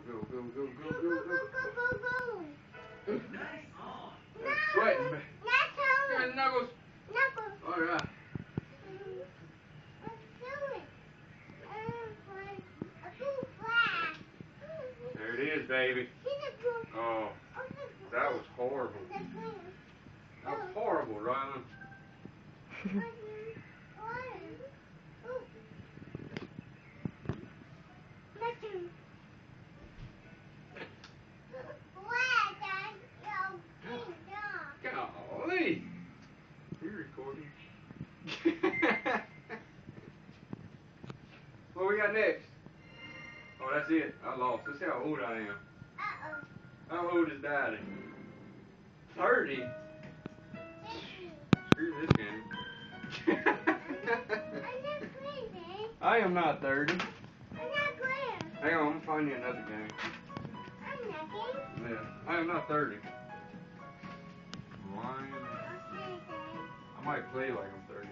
go, go, go, go, go, go. Nice on. Sweating, man. Here's Knuckles. All right. There it is, baby. Oh, that was horrible. That was horrible, Rylan. Golly. You're recording. What we got next? Oh, that's it. I lost. Let's see how old I am. How old is Daddy? 30? Screw this game. I am not 30. Hang on, I'm gonna find you another game. Yeah, I am not 30. Lion. I might play like I'm 30.